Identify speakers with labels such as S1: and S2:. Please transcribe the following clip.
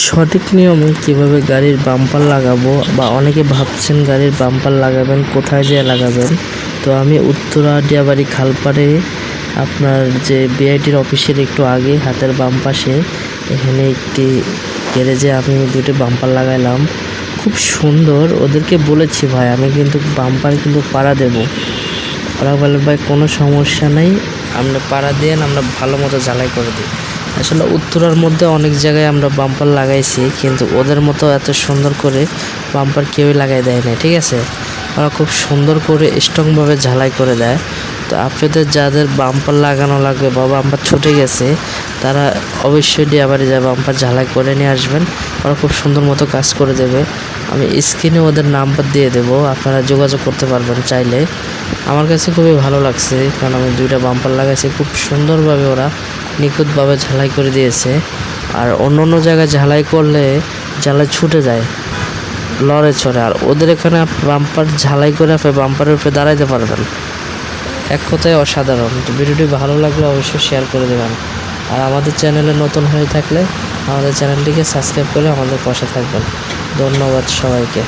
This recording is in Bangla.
S1: সঠিক নিয়মে কিভাবে গাড়ির বাম্পার লাগাবো, বা অনেকে ভাবছেন গাড়ির বাম্পার লাগাবেন কোথায় যেয়ে লাগাবেন। তো আমি উত্তরা ডিয়াবাড়ি খালপাড়ে আপনার যে বিআইটির অফিসের একটু আগে হাতের বাম পাশে এখানে একটি গ্যারেজে আমি দুটি বাম্পার লাগাইলাম। খুব সুন্দর। ওদেরকে বলেছি ভাই আমি কিন্তু বাম্পার কিন্তু পাড়া দেবো। ওরা বলে ভাই কোনো সমস্যা নেই, আপনি পাড়া দিয়েন, আমরা ভালো মতো ঝালাই করে দিই। আসলে উত্তরার মধ্যে অনেক জায়গায় আমরা বাম্পার লাগাইছি, কিন্তু ওদের মতো এত সুন্দর করে বাম্পার কেউই লাগাই দেয় না। ঠিক আছে, ওরা খুব সুন্দর করে স্ট্রংভাবে ঝালাই করে দেয়। তো আপনাদের যাদের বাম্পার লাগানো লাগবে বা বাম্পার ছুটে গেছে তারা অবশ্যই ডিয়াবাড়ি যায় বাম্পার ঝালাই করে নিয়ে আসবেন। ওরা খুব সুন্দর মতো কাজ করে দেবে। আমি স্ক্রিনে ওদের নাম্বার দিয়ে দেবো, আপনারা যোগাযোগ করতে পারবেন চাইলে। আমার কাছে খুবই ভালো লাগছে, কারণ আমি দুইটা বাম্পার লাগাইছি, খুব সুন্দরভাবে ওরা নিখুঁতভাবে ঝালাই করে দিয়েছে। আর অন্য অন্য জায়গায় ঝালাই করলে ঝালাই ছুটে যায়, লড়ে চড়ে, আর ওদের এখানে বাম্পার ঝালাই করে আপনি বাম্পারের উপরে দাঁড়াইতে পারবেন। এক কথায় অসাধারণ। তো ভিডিওটি ভালো লাগলে অবশ্যই শেয়ার করে দেবেন। আর আমাদের চ্যানেলে নতুন হয়ে থাকলে আমাদের চ্যানেলটিকে সাবস্ক্রাইব করে আমাদের পাশে থাকবেন। ধন্যবাদ সবাইকে।